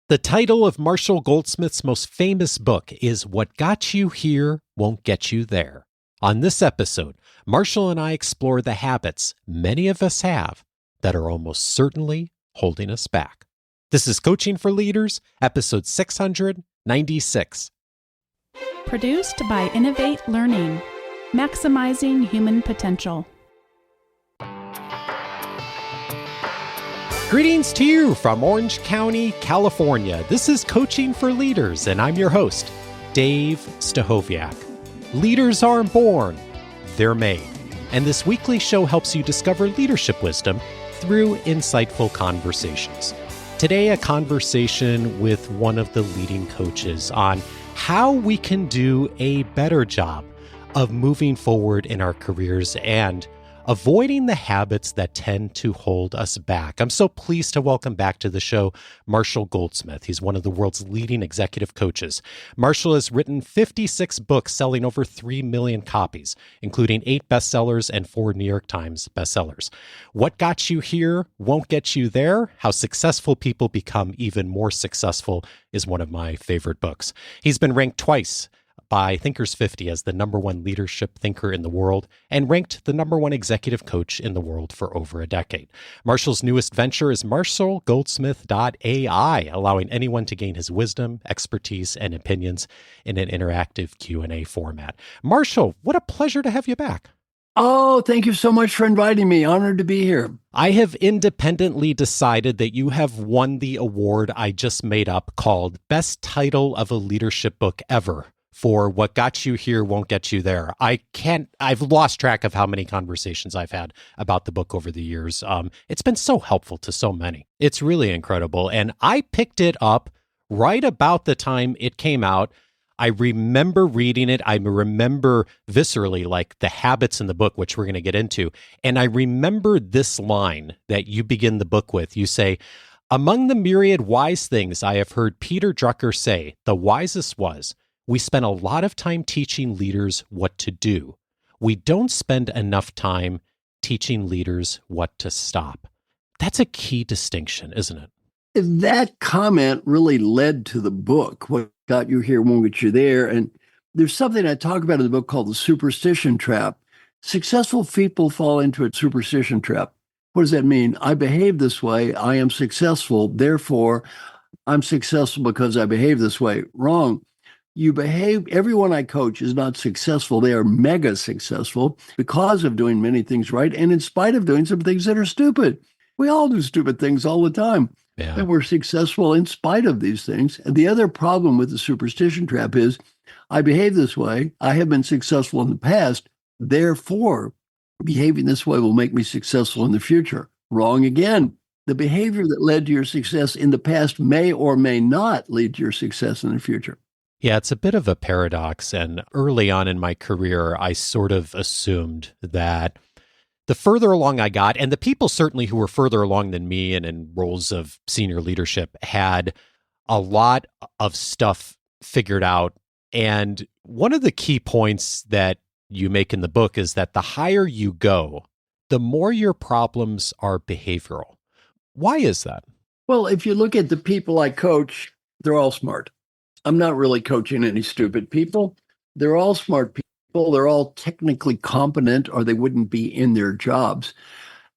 The title of Marshall Goldsmith's most famous book is What Got You Here Won't Get You There. On this episode, Marshall and I explore the habits many of us have that are almost certainly holding us back. This is Coaching for Leaders, episode 696. Produced by Innovate Learning, maximizing human potential. Greetings to you from Orange County, California. This is Coaching for Leaders, and I'm your host, Dave Stachowiak. Leaders aren't born, they're made. And this weekly show helps you discover leadership wisdom through insightful conversations. Today, a conversation with one of the leading coaches on how we can do a better job of moving forward in our careers and avoiding the habits that tend to hold us back. I'm so pleased to welcome back to the show Marshall Goldsmith. He's one of the world's leading executive coaches. Marshall has written 56 books selling over 3 million copies, including 8 bestsellers and 4 New York Times bestsellers. What Got You Here Won't Get You There: How Successful People Become Even More Successful is one of my favorite books. He's been ranked twice by Thinkers 50 as the #1 leadership thinker in the world and ranked the #1 executive coach in the world for over a decade. Marshall's newest venture is marshallgoldsmith.ai, allowing anyone to gain his wisdom, expertise, and opinions in an interactive Q&A format. Marshall, what a pleasure to have you back. Oh, thank you so much for inviting me. Honored to be here. I have independently decided that you have won the award I just made up called Best Title of a Leadership Book Ever for What Got You Here Won't Get You There. I've lost track of how many conversations I've had about the book over the years. It's been so helpful to so many. It's really incredible. And I picked it up right about the time it came out. I remember reading it. I remember viscerally like the habits in the book, which we're going to get into. And I remember this line that you begin the book with. You say, "Among the myriad wise things I have heard Peter Drucker say, the wisest was, we spend a lot of time teaching leaders what to do. We don't spend enough time teaching leaders what to stop." That's a key distinction, isn't it? That comment really led to the book. What got you here won't get you there. And there's something I talk about in the book called the superstition trap. Successful people fall into a superstition trap. What does that mean? I behave this way. I am successful. Therefore, I'm successful because I behave this way. Wrong. Everyone I coach is not successful. They are mega successful because of doing many things right and in spite of doing some things that are stupid. We all do stupid things all the time. Yeah. And we're successful in spite of these things. And the other problem with the superstition trap is I behave this way. I have been successful in the past. Therefore, behaving this way will make me successful in the future. Wrong again. The behavior that led to your success in the past may or may not lead to your success in the future. Yeah, it's a bit of a paradox. And early on in my career, I sort of assumed that the further along I got, and the people certainly who were further along than me and in roles of senior leadership had a lot of stuff figured out. And one of the key points that you make in the book is that the higher you go, the more your problems are behavioral. Why is that? Well, if you look at the people I coach, they're all smart. I'm not really coaching any stupid people. They're all smart people. They're all technically competent or they wouldn't be in their jobs.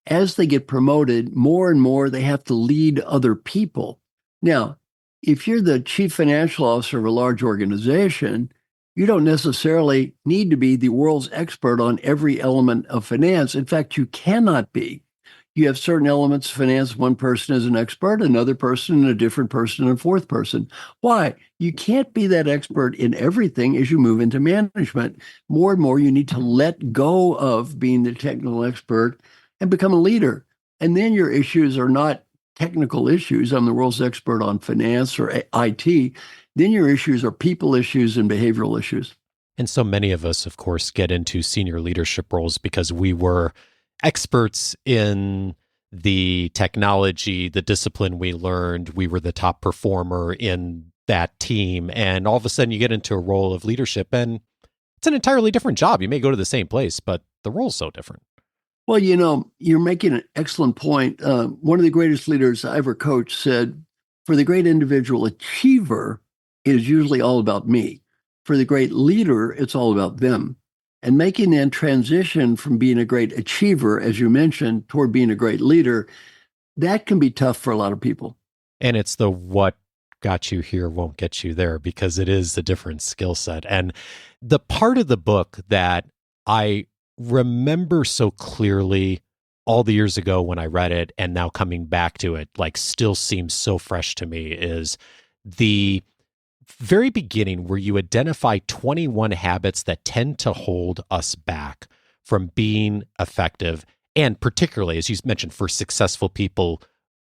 As they get promoted, more and more they have to lead other people. Now, if you're the chief financial officer of a large organization, you don't necessarily need to be the world's expert on every element of finance. In fact, you cannot be. You have certain elements of finance. One person is an expert, another person, a different person, and a fourth person. Why? You can't be that expert in everything as you move into management. More and more, you need to let go of being the technical expert and become a leader. And then your issues are not technical issues. I'm the world's expert on finance or IT. Then your issues are people issues and behavioral issues. And so many of us, of course, get into senior leadership roles because we were experts in the technology, the discipline we learned. We were the top performer in that team. And all of a sudden you get into a role of leadership and it's an entirely different job. You may go to the same place, but the role's so different. Well, you're making an excellent point. One of the greatest leaders I ever coached said, For the great individual achiever, it is usually all about me. For the great leader, it's all about them. And making that transition from being a great achiever, as you mentioned, toward being a great leader, that can be tough for a lot of people. And it's the what got you here won't get you there, because it is a different skill set. And the part of the book that I remember so clearly all the years ago when I read it, and now coming back to it, like still seems so fresh to me, is the very beginning where you identify 21 habits that tend to hold us back from being effective. And particularly, as you mentioned, for successful people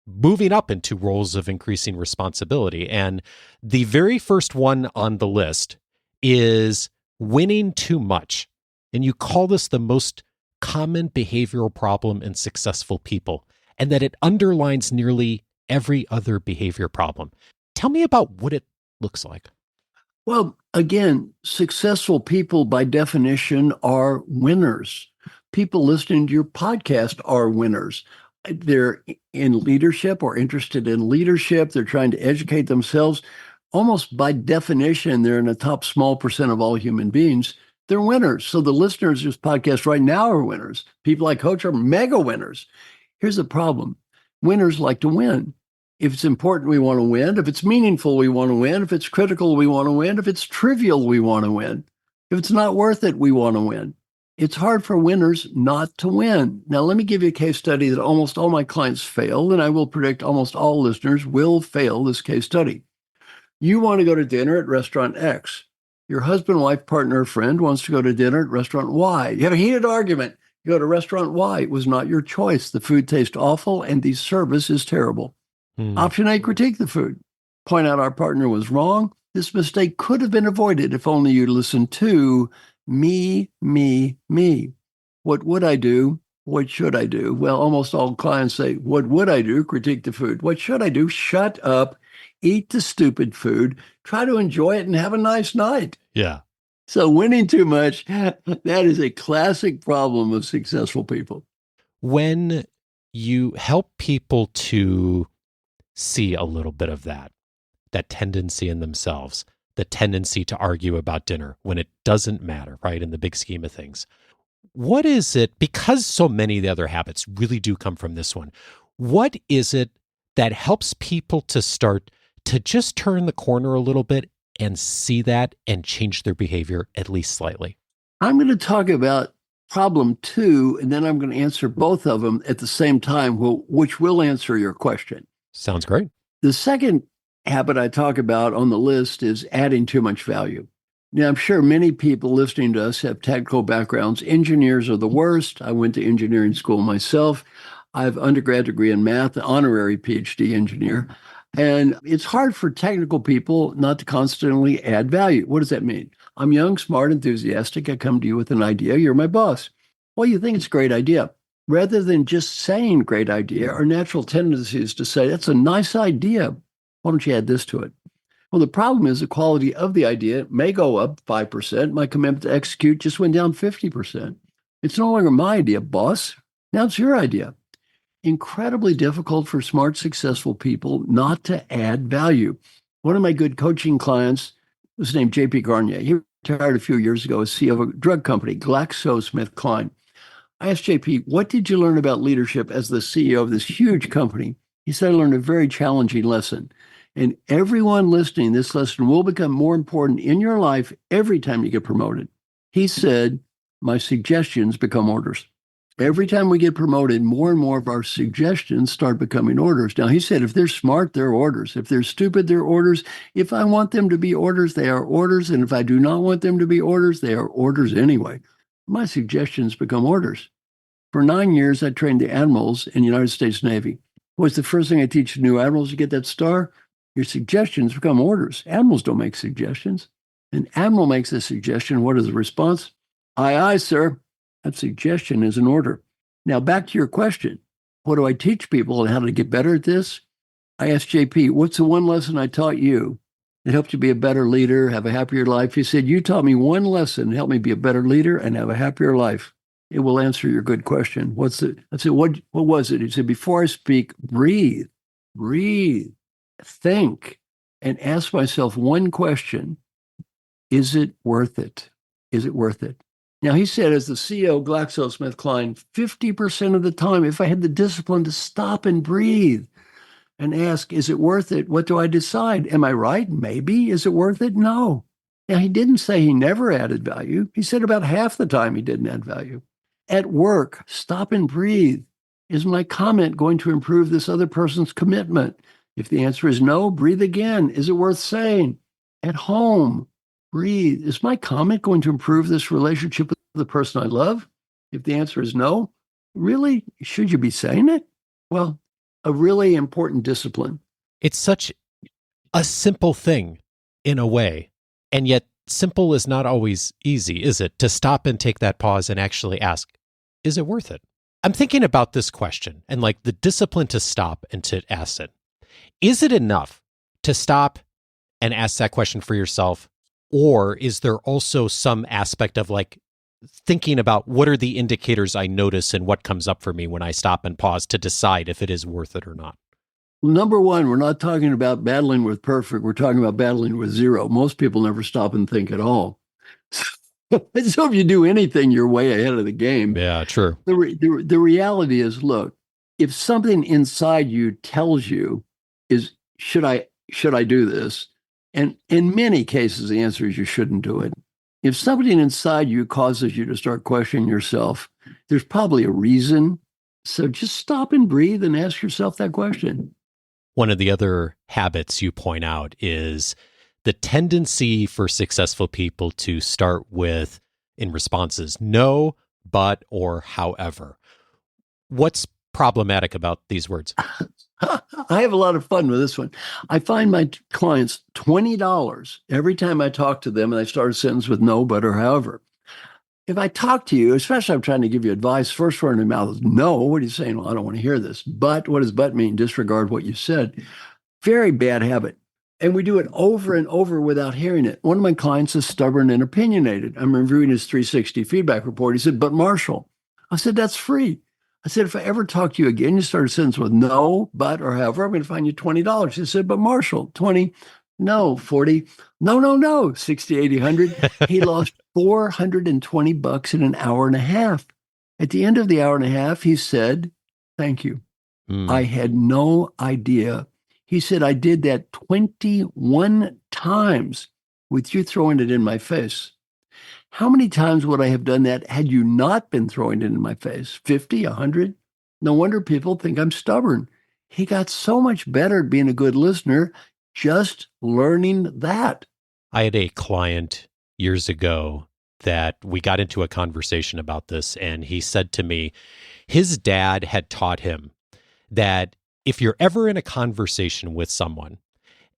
moving up into roles of increasing responsibility. And the very first one on the list is winning too much. And you call this the most common behavioral problem in successful people, and that it underlines nearly every other behavior problem. Tell me about what it looks like. Well, again, successful people by definition are winners. People listening to your podcast are winners. They're in leadership or interested in leadership. They're trying to educate themselves. Almost by definition, they're in the top small percent of all human beings. They're winners. So the listeners of this podcast right now are winners. People I coach are mega winners. Here's the problem. Winners like to win. If it's important, we want to win. If it's meaningful, we want to win. If it's critical, we want to win. If it's trivial, we want to win. If it's not worth it, we want to win. It's hard for winners not to win. Now, let me give you a case study that almost all my clients failed, and I will predict almost all listeners will fail this case study. You want to go to dinner at restaurant X. Your husband, wife, partner, friend wants to go to dinner at restaurant Y. You have a heated argument. You go to restaurant Y. It was not your choice. The food tastes awful, and the service is terrible. Option A, critique the food. Point out our partner was wrong. This mistake could have been avoided if only you listened to me, me, me. What would I do? What should I do? Well, almost all clients say, what would I do? Critique the food. What should I do? Shut up, eat the stupid food, try to enjoy it and have a nice night. Yeah. So winning too much, that is a classic problem of successful people. When you help people to see a little bit of that tendency in themselves, the tendency to argue about dinner when it doesn't matter, right, in the big scheme of things. What is it, because so many of the other habits really do come from this one, what is it that helps people to start to just turn the corner a little bit and see that and change their behavior at least slightly? I'm going to talk about problem 2, and then I'm going to answer both of them at the same time, which will answer your question. Sounds great. The second habit I talk about on the list is adding too much value. Now, I'm sure many people listening to us have technical backgrounds. Engineers are the worst. I went to engineering school myself. I have an undergrad degree in math, an honorary PhD engineer. And it's hard for technical people not to constantly add value. What does that mean? I'm young, smart, enthusiastic. I come to you with an idea. You're my boss. Well, you think it's a great idea. Rather than just saying great idea, our natural tendency is to say, that's a nice idea. Why don't you add this to it? Well, the problem is the quality of the idea may go up 5%. My commitment to execute just went down 50%. It's no longer my idea, boss. Now it's your idea. Incredibly difficult for smart, successful people not to add value. One of my good coaching clients was named J.P. Garnier. He retired a few years ago as CEO of a drug company, GlaxoSmithKline. I asked JP, what did you learn about leadership as the CEO of this huge company? He said, I learned a very challenging lesson. And everyone listening, this lesson will become more important in your life every time you get promoted. He said, my suggestions become orders. Every time we get promoted, more and more of our suggestions start becoming orders. Now, he said, if they're smart, they're orders. If they're stupid, they're orders. If I want them to be orders, they are orders. And if I do not want them to be orders, they are orders anyway. My suggestions become orders. For 9 years, I trained the admirals in the United States Navy. What's the first thing I teach new admirals to get that star? Your suggestions become orders. Admirals don't make suggestions. An admiral makes a suggestion. What is the response? Aye, aye, sir. That suggestion is an order. Now, back to your question. What do I teach people and how to get better at this? I asked JP, what's the one lesson I taught you that helped you be a better leader, have a happier life? He said, you taught me one lesson that helped me be a better leader and have a happier life. It will answer your good question. I said, what was it? He said, before I speak, breathe. Breathe. think and ask myself one question: is it worth it? Is it worth it? Now, he said, as the CEO of GlaxoSmithKline, 50% of the time, if I had the discipline to stop and breathe and ask, is it worth it? What do I decide? Am I right? Maybe. Is it worth it? No. Now, he didn't say he never added value. He said about half the time he didn't add value. At work, stop and breathe. Is my comment going to improve this other person's commitment? If the answer is no, breathe again. Is it worth saying? At home, breathe. Is my comment going to improve this relationship with the person I love? If the answer is no, really, should you be saying it? Well, a really important discipline. It's such a simple thing in a way, and yet simple is not always easy, is it? To stop and take that pause and actually ask, is it worth it? I'm thinking about this question and like the discipline to stop and to ask it. Is it enough to stop and ask that question for yourself? Or is there also some aspect of like thinking about what are the indicators I notice and what comes up for me when I stop and pause to decide if it is worth it or not? Number one, we're not talking about battling with perfect. We're talking about battling with zero. Most people never stop and think at all. So if you do anything, you're way ahead of the game. Yeah, true. The reality is, look, if something inside you tells you is, should I do this? And in many cases, the answer is you shouldn't do it. If something inside you causes you to start questioning yourself, there's probably a reason. So just stop and breathe and ask yourself that question. One of the other habits you point out is the tendency for successful people to start with, in responses, no, but, or however. What's problematic about these words? I have a lot of fun with this one. I find my clients $20 every time I talk to them and I start a sentence with no, but, or however. If I talk to you, especially I'm trying to give you advice, first word in your mouth is no. What are you saying? Well, I don't want to hear this. But what does but mean? Disregard what you said. Very bad habit. And we do it over and over without hearing it. One of my clients is stubborn and opinionated. I'm reviewing his 360 feedback report. He said, but Marshall. I said, that's free. I said, if I ever talk to you again, you start a sentence with no, but, or however, I'm going to find you $20. He said, but Marshall, 20, no, 40, no, 60, 80, 100. He lost $420 in an hour and a half. At the end of the hour and a half, he said, thank you. I had no idea. He said, I did that 21 times with you throwing it in my face. How many times would I have done that had you not been throwing it in my face? 50, 100? No wonder people think I'm stubborn. He got so much better at being a good listener, just learning that. I had a client years ago that we got into a conversation about this, and he said to me, his dad had taught him that if you're ever in a conversation with someone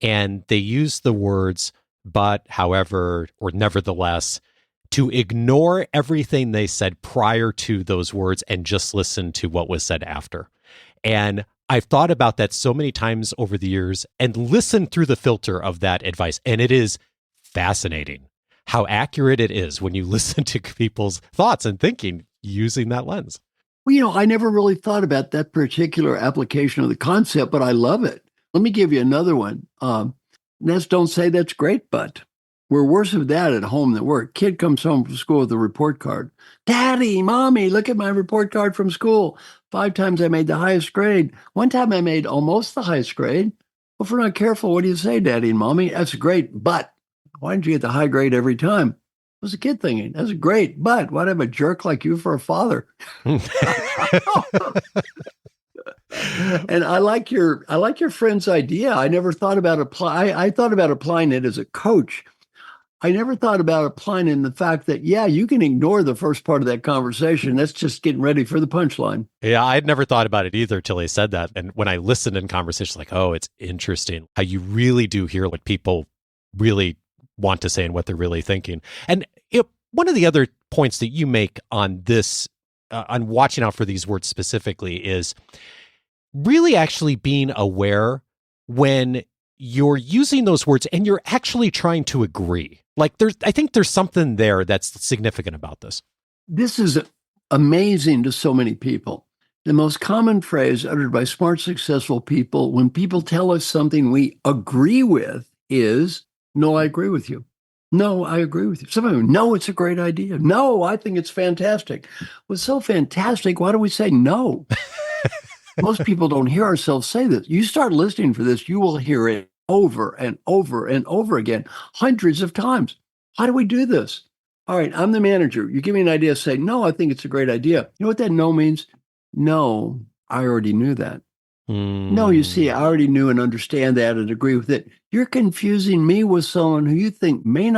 and they use the words but, however, or nevertheless, to ignore everything they said prior to those words and just listen to what was said after. And I've thought about that so many times over the years and listened through the filter of that advice. And it is fascinating how accurate it is when you listen to people's thoughts and thinking using that lens. Well, I never really thought about that particular application of the concept, but I love it. Let me give you another one. That's don't say that's great, but. We're worse of that at home than work. Kid comes home from school with a report card. Daddy, Mommy, look at my report card from school. 5 times I made the highest grade. 1 time I made almost the highest grade. Well, if we're not careful, what do you say, Daddy and Mommy? That's great, but why didn't you get the high grade every time? What was the kid thinking? That's great, but why'd I have a jerk like you for a father? And I like your friend's idea. I never thought about I thought about applying it as a coach. I never thought about applying in the fact that, yeah, you can ignore the first part of that conversation. That's just getting ready for the punchline. Yeah, I had never thought about it either till he said that. And when I listened in conversations, like, oh, it's interesting how you really do hear what people really want to say and what they're really thinking. And one of the other points that you make on this, on watching out for these words specifically, is really actually being aware when you're using those words and you're actually trying to agree. Like I think there's something there that's significant about this. This is amazing to so many people. The most common phrase uttered by smart, successful people when people tell us something we agree with is, no, I agree with you. No, I agree with you. Somebody, no, it's a great idea. No, I think it's fantastic. Well, it's so fantastic. Why do we say no? Most people don't hear ourselves say this. You start listening for this, you will hear it over and over and over again, hundreds of times. Why do we do this? All right, I'm the manager. You give me an idea, say, no, I think it's a great idea. You know what that no means? No, I already knew that. No, you see, I already knew and understand that and agree with it. You're confusing me with someone who you think may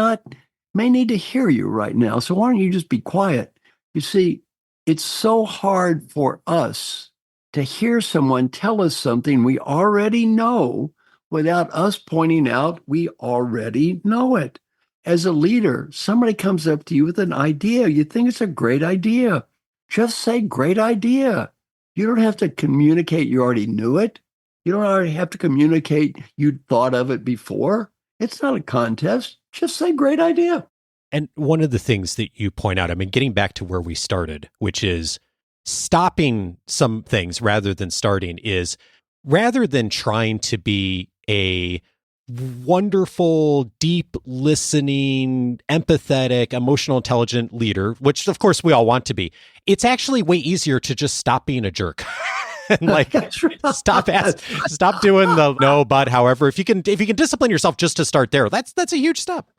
need to hear you right now. So why don't you just be quiet? You see, it's so hard for us to hear someone tell us something we already know without us pointing out we already know it. As a leader, somebody comes up to you with an idea. You think it's a great idea. Just say great idea. You don't have to communicate you already knew it. You don't already have to communicate you'd thought of it before. It's not a contest. Just say great idea. And one of the things that you point out, I mean, getting back to where we started, which is stopping some things rather than starting, is rather than trying to be a wonderful, deep listening, empathetic, emotional, intelligent leader, which of course we all want to be, it's actually way easier to just stop being a jerk. And like stop doing the no, but however, if you can discipline yourself just to start there, that's a huge step.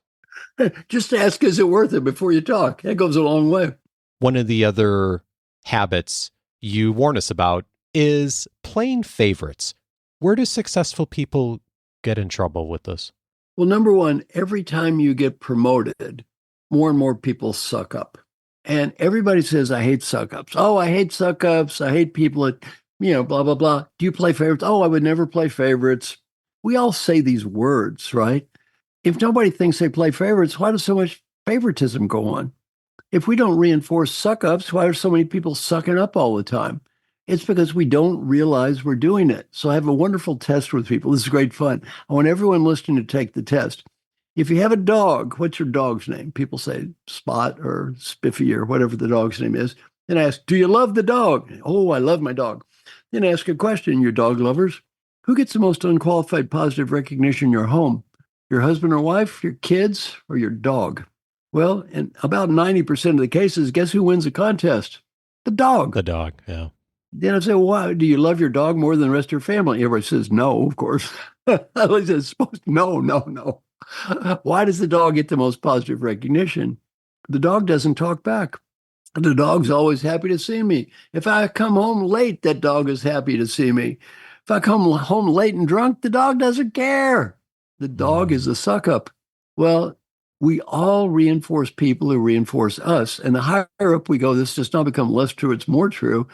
Just ask, is it worth it before you talk? That goes a long way. One of the other habits you warn us about is playing favorites. Where do successful people get in trouble with this? Well, number one, every time you get promoted, more and more people suck up. And everybody says, I hate suck ups. Oh, I hate suck ups. I hate people that, blah, blah, blah. Do you play favorites? Oh, I would never play favorites. We all say these words, right? If nobody thinks they play favorites, why does so much favoritism go on? If we don't reinforce suck ups, why are so many people sucking up all the time? It's because we don't realize we're doing it. So I have a wonderful test with people. This is great fun. I want everyone listening to take the test. If you have a dog, what's your dog's name? People say Spot or Spiffy or whatever the dog's name is. Then ask, do you love the dog? Oh, I love my dog. Then ask a question, your dog lovers. Who gets the most unqualified positive recognition in your home? Your husband or wife, your kids, or your dog? Well, in about 90% of the cases, guess who wins the contest? The dog. The dog, yeah. Then I say, well, why do you love your dog more than the rest of your family? Everybody says no, of course. I says, no. Why does the dog get the most positive recognition? The dog doesn't talk back. The dog's always happy to see me. If I come home late, that dog is happy to see me. If I come home late and drunk, the dog doesn't care. The dog is a suck up. Well, we all reinforce people who reinforce us. And the higher up we go, this does not become less true, it's more true.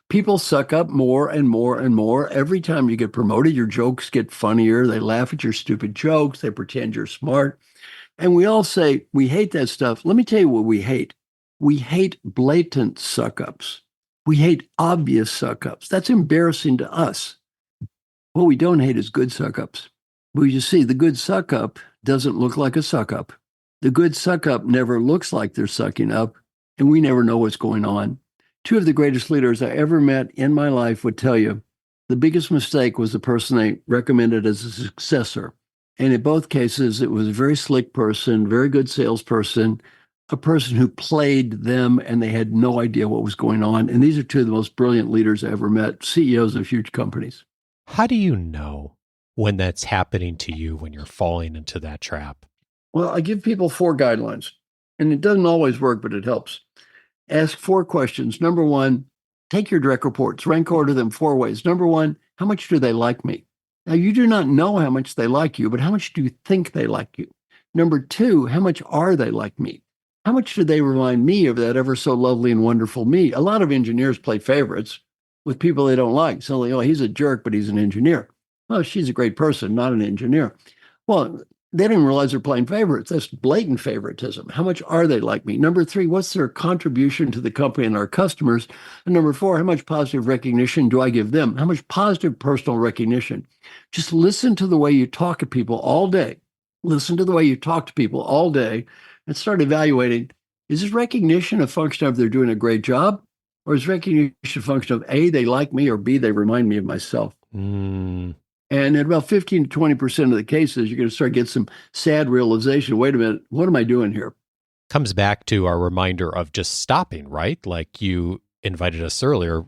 People suck up more and more and more. Every time you get promoted, your jokes get funnier. They laugh at your stupid jokes. They pretend you're smart. And we all say, we hate that stuff. Let me tell you what we hate. We hate blatant suck ups. We hate obvious suck ups. That's embarrassing to us. What we don't hate is good suck ups. But you see, the good suck up doesn't look like a suck up. The good suck up never looks like they're sucking up, and we never know what's going on. Two of the greatest leaders I ever met in my life would tell you the biggest mistake was the person they recommended as a successor. And in both cases, it was a very slick person, very good salesperson, a person who played them and they had no idea what was going on. And these are two of the most brilliant leaders I ever met, CEOs of huge companies. How do you know when that's happening to you, when you're falling into that trap? Well, I give people 4 guidelines, and it doesn't always work, but it helps. Ask 4 questions. Number 1, take your direct reports, rank order them 4 ways. Number 1, how much do they like me? Now, you do not know how much they like you, but how much do you think they like you? Number 2, how much are they like me? How much do they remind me of that ever so lovely and wonderful me? A lot of engineers play favorites with people they don't like. So, he's a jerk, but he's an engineer. Well, she's a great person, not an engineer. Well, they don't even realize they're playing favorites. That's blatant favoritism. How much are they like me? Number 3, what's their contribution to the company and our customers? And number 4, how much positive recognition do I give them? How much positive personal recognition? Just listen to the way you talk to people all day. Listen to the way you talk to people all day and start evaluating, is this recognition a function of they're doing a great job? Or is recognition a function of A, they like me, or B, they remind me of myself? Mm. And in about 15 to 20% of the cases, you're going to start getting some sad realization. Wait a minute, what am I doing here? Comes back to our reminder of just stopping, right? Like you invited us earlier.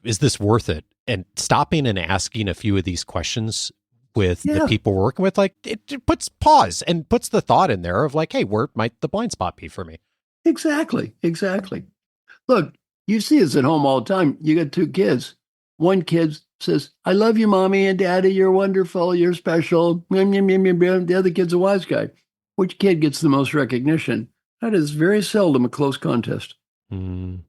Is this worth it? And stopping and asking a few of these questions with the people we're working with, like it puts pause and puts the thought in there of like, hey, where might the blind spot be for me? Exactly. Look, you see this at home all the time. You got two kids. One kid says, I love you, mommy and daddy. You're wonderful. You're special. The other kid's a wise guy. Which kid gets the most recognition? That is very seldom a close contest. Mm.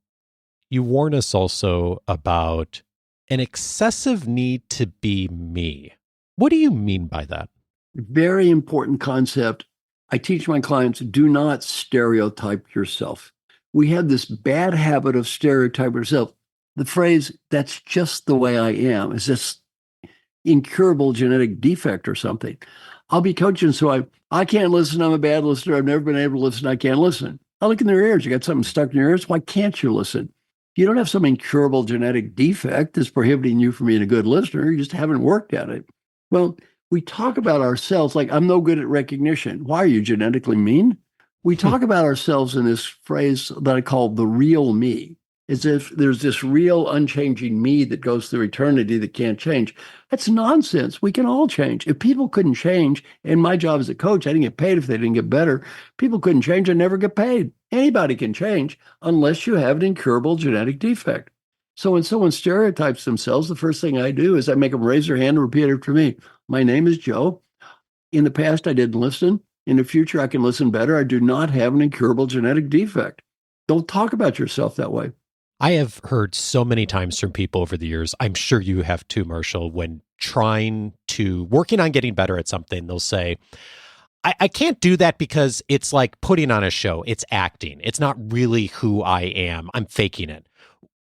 You warn us also about an excessive need to be me. What do you mean by that? Very important concept. I teach my clients, do not stereotype yourself. We have this bad habit of stereotyping yourself. The phrase, that's just the way I am, is this incurable genetic defect or something. I'll be coaching, so I can't listen. I'm a bad listener. I've never been able to listen. I can't listen. I look in their ears. You got something stuck in your ears. Why can't you listen? You don't have some incurable genetic defect that's prohibiting you from being a good listener. You just haven't worked at it. Well, we talk about ourselves like, I'm no good at recognition. Why are you genetically mean? We talk about ourselves in this phrase that I call the real me, as if there's this real unchanging me that goes through eternity that can't change. That's nonsense. We can all change. If people couldn't change, and my job as a coach, I didn't get paid if they didn't get better. People couldn't change and never get paid. Anybody can change unless you have an incurable genetic defect. So when someone stereotypes themselves, the first thing I do is I make them raise their hand and repeat after me. My name is Joe. In the past, I didn't listen. In the future, I can listen better. I do not have an incurable genetic defect. Don't talk about yourself that way. I have heard so many times from people over the years, I'm sure you have too, Marshall, when working on getting better at something, they'll say, I can't do that because it's like putting on a show. It's acting. It's not really who I am. I'm faking it.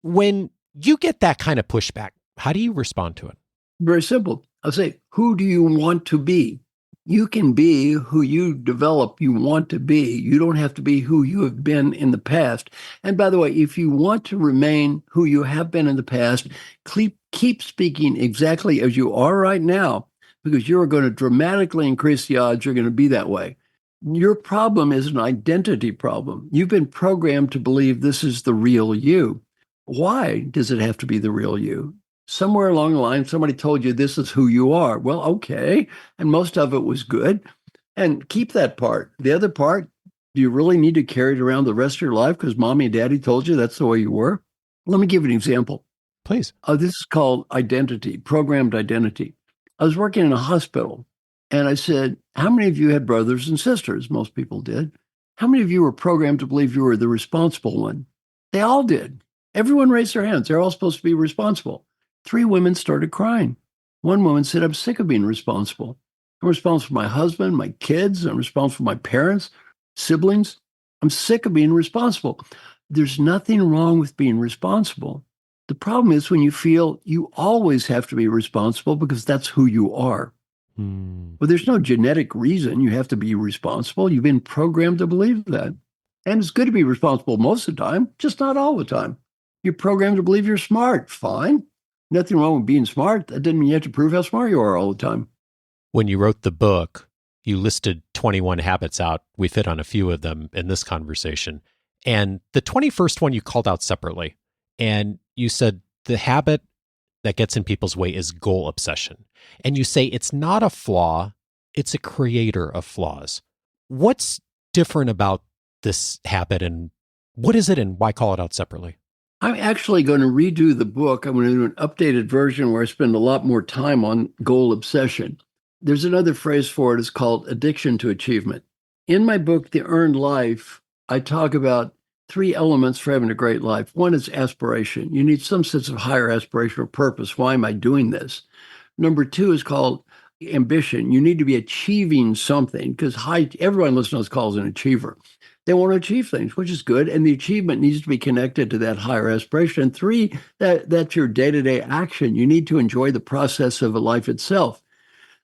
When you get that kind of pushback, how do you respond to it? Very simple. I'll say, who do you want to be? You can be who you develop you want to be. You don't have to be who you have been in the past. And by the way, if you want to remain who you have been in the past, keep speaking exactly as you are right now, because you're going to dramatically increase the odds you're going to be that way. Your problem is an identity problem. You've been programmed to believe this is the real you. Why does it have to be the real you? Somewhere along the line, somebody told you this is who you are. Well, okay. And most of it was good. And keep that part. The other part, do you really need to carry it around the rest of your life because mommy and daddy told you that's the way you were? Let me give you an example. Please. This is called identity, programmed identity. I was working in a hospital and I said, how many of you had brothers and sisters? Most people did. How many of you were programmed to believe you were the responsible one? They all did. Everyone raised their hands. They're all supposed to be responsible. 3 women started crying. One woman said, I'm sick of being responsible. I'm responsible for my husband, my kids. I'm responsible for my parents, siblings. I'm sick of being responsible. There's nothing wrong with being responsible. The problem is when you feel you always have to be responsible because that's who you are. Well, there's no genetic reason you have to be responsible. You've been programmed to believe that. And it's good to be responsible most of the time, just not all the time. You're programmed to believe you're smart. Fine. Nothing wrong with being smart. That doesn't mean you have to prove how smart you are all the time. When you wrote the book, you listed 21 habits out. We fit on a few of them in this conversation. And the 21st one you called out separately. And you said the habit that gets in people's way is goal obsession. And you say it's not a flaw, it's a creator of flaws. What's different about this habit and what is it and why call it out separately? I'm actually going to redo the book. I'm going to do an updated version where I spend a lot more time on goal obsession. There's another phrase for it. It's called addiction to achievement. In my book, The Earned Life, I talk about 3 elements for having a great life. One is aspiration. You need some sense of higher aspiration or purpose. Why am I doing this? Number 2 is called ambition. You need to be achieving something because everyone listening to this calls an achiever. They want to achieve things, which is good. And the achievement needs to be connected to that higher aspiration. And 3, that's your day-to-day action. You need to enjoy the process of a life itself.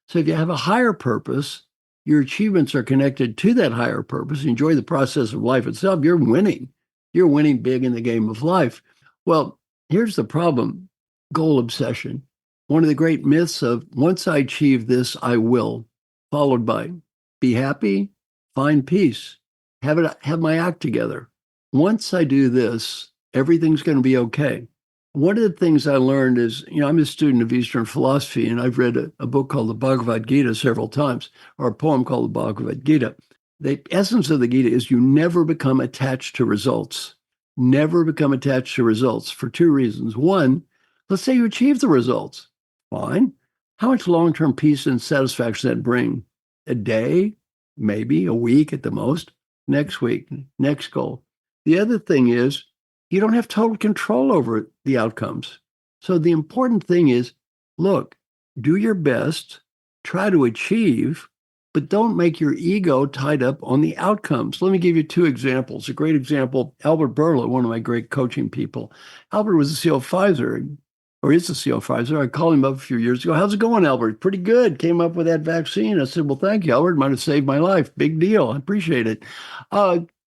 So if you have a higher purpose, your achievements are connected to that higher purpose. You enjoy the process of life itself. You're winning. You're winning big in the game of life. Well, here's the problem. Goal obsession. One of the great myths of once I achieve this, I will, followed by be happy, find peace, have my act together. Once I do this, everything's going to be okay. One of the things I learned is, I'm a student of Eastern philosophy, and I've read a book called the Bhagavad Gita several times, or a poem called the Bhagavad Gita. The essence of the Gita is you never become attached to results. Never become attached to results for two reasons. One, let's say you achieve the results. Fine. How much long-term peace and satisfaction does that bring? A day, maybe a week at the most. Next week, next goal. The other thing is you don't have total control over the outcomes. So the important thing is, look, do your best, try to achieve, but don't make your ego tied up on the outcomes. Let me give you two examples. A great example, Albert Bourla, one of my great coaching people. Albert was the CEO of Pfizer, or is the CEO of Pfizer. I called him up a few years ago. How's it going, Albert? Pretty good. Came up with that vaccine. I said, well, thank you, Albert. Might have saved my life. Big deal. I appreciate it.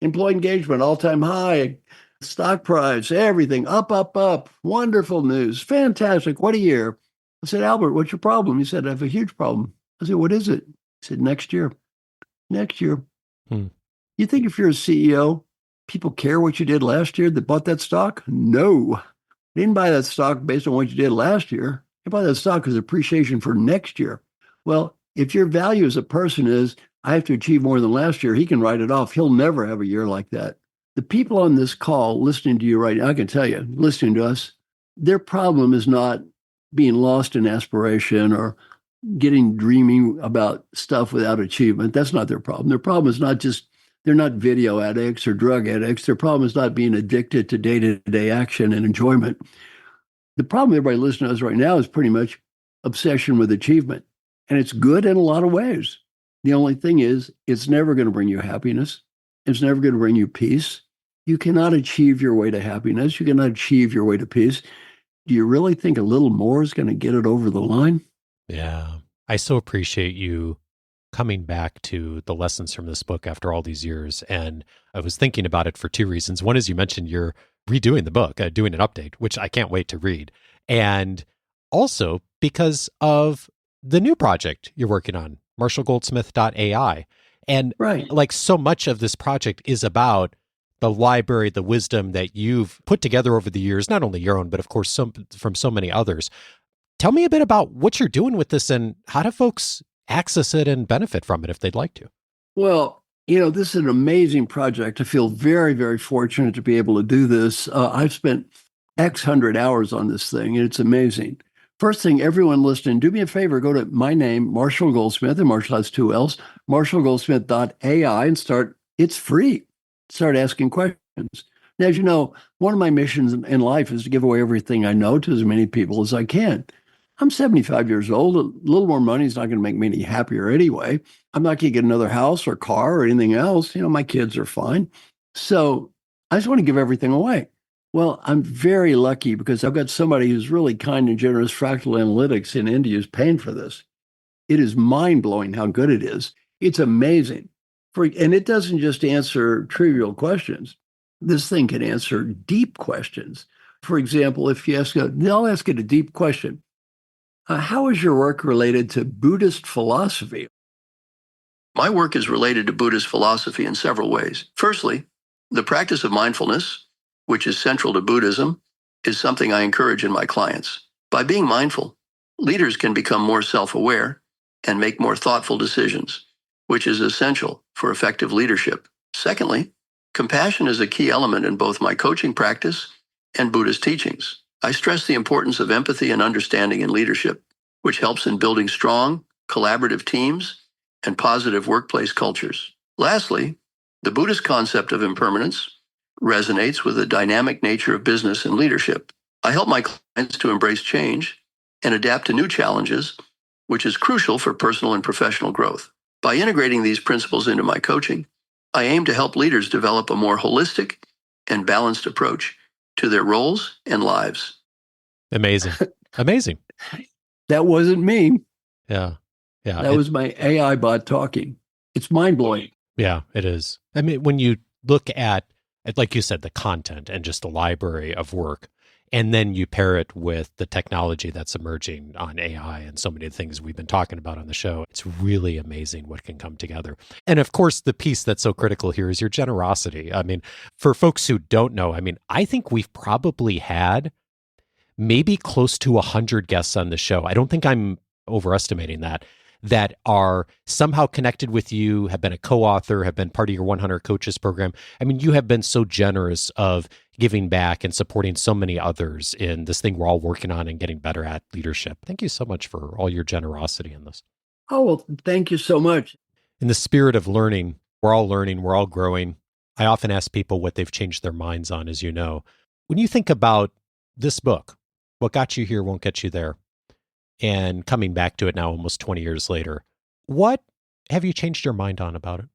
Employee engagement, all-time high. Stock price, everything, up, up, up. Wonderful news. Fantastic. What a year. I said, Albert, what's your problem? He said, I have a huge problem. I said, what is it? He said, next year. Next year. You think if you're a CEO, people care what you did last year that bought that stock? No. They didn't buy that stock based on what you did last year. They bought that stock as appreciation for next year. Well, if your value as a person is, I have to achieve more than last year, he can write it off. He'll never have a year like that. The people on this call listening to you right now, I can tell you, listening to us, their problem is not being lost in aspiration or dreaming about stuff without achievement. That's not their problem. Their problem is not just, they're not video addicts or drug addicts. Their problem is not being addicted to day-to-day action and enjoyment. The problem everybody listening to us right now is pretty much obsession with achievement. And it's good in a lot of ways. The only thing is, it's never going to bring you happiness. It's never going to bring you peace. You cannot achieve your way to happiness. You cannot achieve your way to peace. Do you really think a little more is going to get it over the line? Yeah. I so appreciate you coming back to the lessons from this book after all these years. And I was thinking about it for two reasons. One is you mentioned you're redoing the book, doing an update, which I can't wait to read. And also because of the new project you're working on, MarshallGoldsmith.ai. And right. Like so much of this project is about the library, the wisdom that you've put together over the years, not only your own, but of course from so many others. Tell me a bit about what you're doing with this and how do folks access it and benefit from it if they'd like to? Well, this is an amazing project. I feel very, very fortunate to be able to do this. I've spent X hundred hours on this thing, and it's amazing. First thing, everyone listening, do me a favor, go to my name, Marshall Goldsmith, and Marshall has two L's, marshallgoldsmith.ai, and it's free. Start asking questions. Now, as you know, one of my missions in life is to give away everything I know to as many people as I can. I'm 75 years old. A little more money is not going to make me any happier anyway. I'm not going to get another house or car or anything else. My kids are fine. So I just want to give everything away. Well, I'm very lucky because I've got somebody who's really kind and generous, Fractal Analytics in India, is paying for this. It is mind-blowing how good it is. It's amazing. And it doesn't just answer trivial questions. This thing can answer deep questions. For example, if you I'll ask it a deep question. How is your work related to Buddhist philosophy? My work is related to Buddhist philosophy in several ways. Firstly, the practice of mindfulness, which is central to Buddhism, is something I encourage in my clients. By being mindful, leaders can become more self-aware and make more thoughtful decisions, which is essential for effective leadership. Secondly, compassion is a key element in both my coaching practice and Buddhist teachings. I stress the importance of empathy and understanding in leadership, which helps in building strong, collaborative teams and positive workplace cultures. Lastly, the Buddhist concept of impermanence resonates with the dynamic nature of business and leadership. I help my clients to embrace change and adapt to new challenges, which is crucial for personal and professional growth. By integrating these principles into my coaching, I aim to help leaders develop a more holistic and balanced approach to their roles and lives. Amazing. Amazing. That wasn't me. Yeah. Yeah. That was my AI bot talking. It's mind-blowing. Yeah, it is. I mean, when you look at, like you said, the content and just the library of work, And then you pair it with the technology that's emerging on AI and so many of the things we've been talking about on the show. It's really amazing what can come together. And of course, the piece that's so critical here is your generosity. I mean, for folks who don't know, I think we've probably had maybe close to 100 guests on the show. I don't think I'm overestimating that are somehow connected with you, have been a co-author, have been part of your 100 Coaches program. I mean, you have been so generous of giving back and supporting so many others in this thing we're all working on and getting better at, leadership. Thank you so much for all your generosity in this. Oh, well, thank you so much. In the spirit of learning, we're all growing. I often ask people what they've changed their minds on, as you know. When you think about this book, What Got You Here Won't Get You There, and coming back to it now almost 20 years later, what have you changed your mind on about it?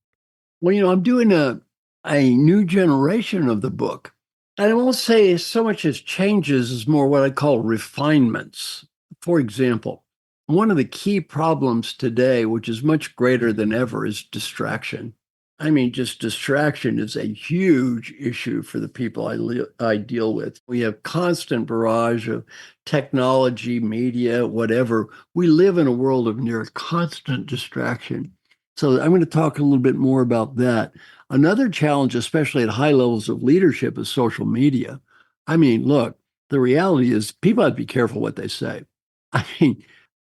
Well, I'm doing a new generation of the book. And I won't say so much as changes as more what I call refinements. For example, one of the key problems today, which is much greater than ever, is distraction. I mean, just distraction is a huge issue for the people I deal with. We have constant barrage of technology, media, whatever. We live in a world of near constant distraction. So I'm going to talk a little bit more about that. Another challenge, especially at high levels of leadership, is social media. I mean, look, the reality is people have to be careful what they say. I mean,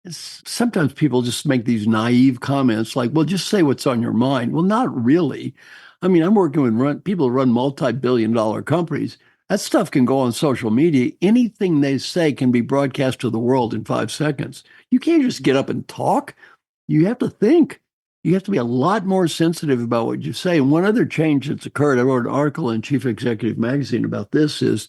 sometimes people just make these naive comments like, well, just say what's on your mind. Well, not really. I mean, I'm working with people who run multi-billion-dollar companies. That stuff can go on social media. Anything they say can be broadcast to the world in 5 seconds. You can't just get up and talk. You have to think. You have to be a lot more sensitive about what you say. And one other change that's occurred, I wrote an article in Chief Executive Magazine about this, is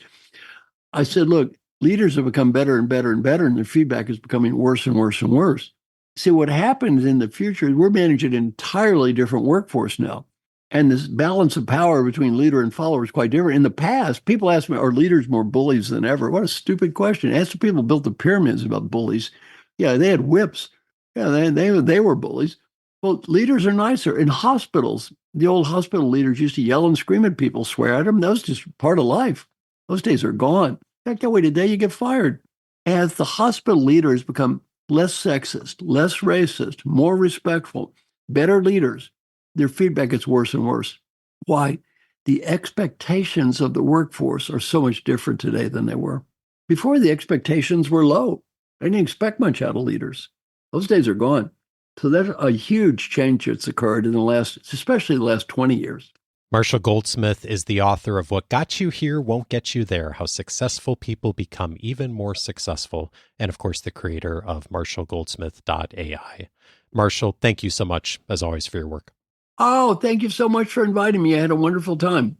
I said, look, leaders have become better and better and better, and their feedback is becoming worse and worse and worse. See, what happens in the future is we're managing an entirely different workforce now. And this balance of power between leader and follower is quite different. In the past, people ask me, are leaders more bullies than ever? What a stupid question. Ask the people who built the pyramids about bullies. Yeah, they had whips. Yeah, they were bullies. Well, leaders are nicer. In hospitals, the old hospital leaders used to yell and scream at people, swear at them. That was just part of life. Those days are gone. In fact, that way today you get fired. As the hospital leaders become less sexist, less racist, more respectful, better leaders, their feedback gets worse and worse. Why? The expectations of the workforce are so much different today than they were. Before, the expectations were low. They didn't expect much out of leaders. Those days are gone. So that's a huge change that's occurred in especially the last 20 years. Marshall Goldsmith is the author of What Got You Here Won't Get You There, How Successful People Become Even More Successful, and of course, the creator of MarshallGoldsmith.ai. Marshall, thank you so much, as always, for your work. Oh, thank you so much for inviting me. I had a wonderful time.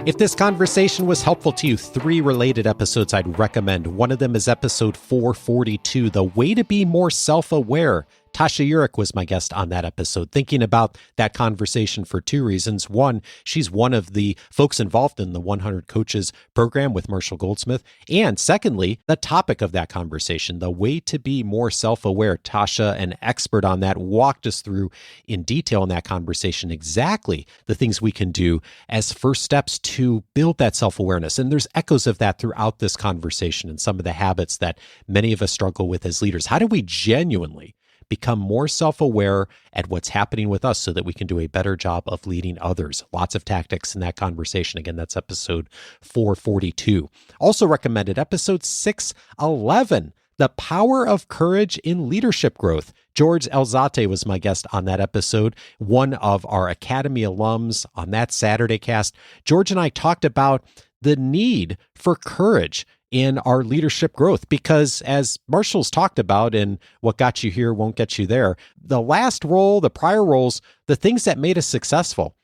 If this conversation was helpful to you, 3 related episodes I'd recommend. One of them is episode 442, The Way to Be More Self-Aware. Tasha Eurich was my guest on that episode, thinking about that conversation for 2 reasons. One, she's one of the folks involved in the 100 Coaches program with Marshall Goldsmith. And secondly, the topic of that conversation, the way to be more self-aware. Tasha, an expert on that, walked us through in detail in that conversation exactly the things we can do as first steps to build that self-awareness. And there's echoes of that throughout this conversation and some of the habits that many of us struggle with as leaders. How do we genuinely become more self-aware at what's happening with us so that we can do a better job of leading others? Lots of tactics in that conversation. Again, that's episode 442. Also recommended episode 611, The Power of Courage in Leadership Growth. George Elzate was my guest on that episode, one of our Academy alums on that Saturday cast. George and I talked about the need for courage in our leadership growth, because as Marshall's talked about in What Got You Here Won't Get You There, the last role, the prior roles, the things that made us successful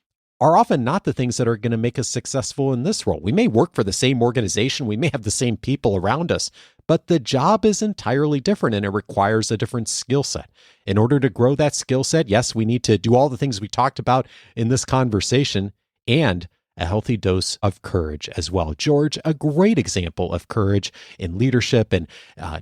are often not the things that are going to make us successful in this role. We may work for the same organization, we may have the same people around us, but the job is entirely different and it requires a different skill set. In order to grow that skill set, yes, we need to do all the things we talked about in this conversation, and a healthy dose of courage as well. George, a great example of courage in leadership and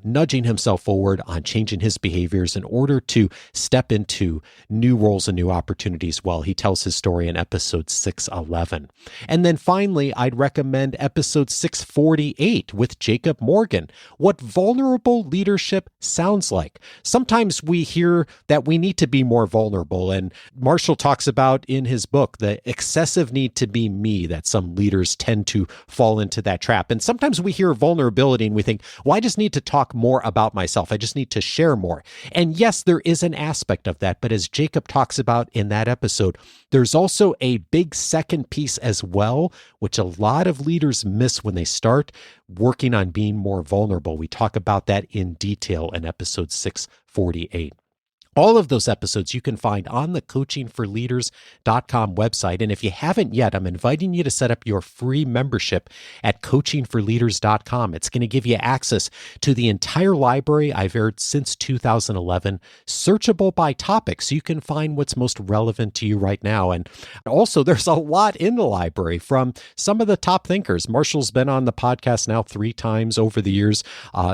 nudging himself forward on changing his behaviors in order to step into new roles and new opportunities. Well, he tells his story in episode 611. And then finally, I'd recommend episode 648 with Jacob Morgan, what vulnerable leadership sounds like. Sometimes we hear that we need to be more vulnerable, and Marshall talks about in his book the excessive need to be me, that some leaders tend to fall into that trap. And sometimes we hear vulnerability and we think, well, I just need to talk more about myself. I just need to share more. And yes, there is an aspect of that. But as Jacob talks about in that episode, there's also a big second piece as well, which a lot of leaders miss when they start working on being more vulnerable. We talk about that in detail in episode 648. All of those episodes you can find on the coachingforleaders.com website. And if you haven't yet, I'm inviting you to set up your free membership at coachingforleaders.com. It's going to give you access to the entire library I've aired since 2011, searchable by topic, so you can find what's most relevant to you right now. And also, there's a lot in the library from some of the top thinkers. Marshall's been on the podcast now 3 times over the years.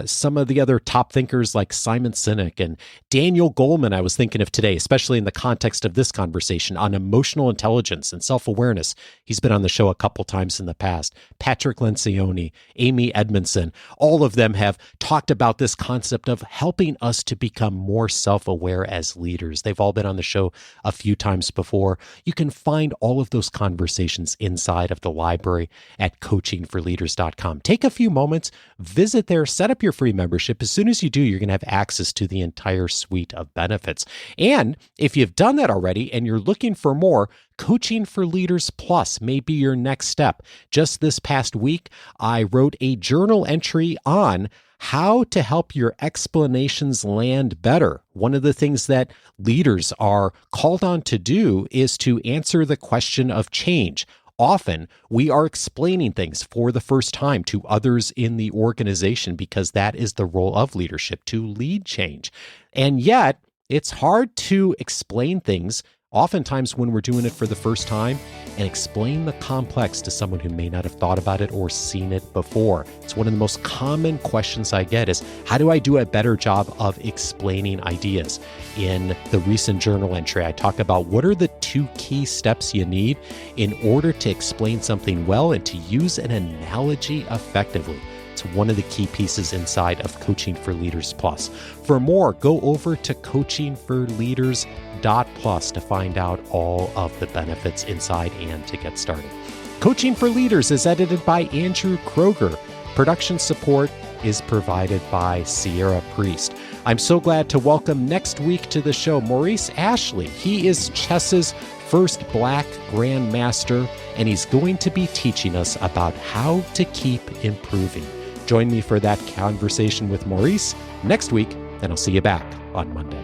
Some of the other top thinkers like Simon Sinek and Daniel Goleman, I was thinking of today, especially in the context of this conversation on emotional intelligence and self-awareness. He's been on the show a couple times in the past. Patrick Lencioni, Amy Edmondson, all of them have talked about this concept of helping us to become more self-aware as leaders. They've all been on the show a few times before. You can find all of those conversations inside of the library at coachingforleaders.com. Take a few moments, visit there, set up your free membership. As soon as you do, you're going to have access to the entire suite of benefits. And if you've done that already and you're looking for more, Coaching for Leaders Plus may be your next step. Just this past week, I wrote a journal entry on how to help your explanations land better. One of the things that leaders are called on to do is to answer the question of change. Often, we are explaining things for the first time to others in the organization because that is the role of leadership, to lead change. And yet, it's hard to explain things oftentimes when we're doing it for the first time and explain the complex to someone who may not have thought about it or seen it before. It's one of the most common questions I get is, how do I do a better job of explaining ideas? In the recent journal entry, I talk about what are the 2 key steps you need in order to explain something well and to use an analogy effectively. It's one of the key pieces inside of Coaching for Leaders Plus. For more, go over to coachingforleaders.plus to find out all of the benefits inside and to get started. Coaching for Leaders is edited by Andrew Kroger. Production support is provided by Sierra Priest. I'm so glad to welcome next week to the show Maurice Ashley. He is chess's first Black Grandmaster, and he's going to be teaching us about how to keep improving. Join me for that conversation with Maurice next week, and I'll see you back on Monday.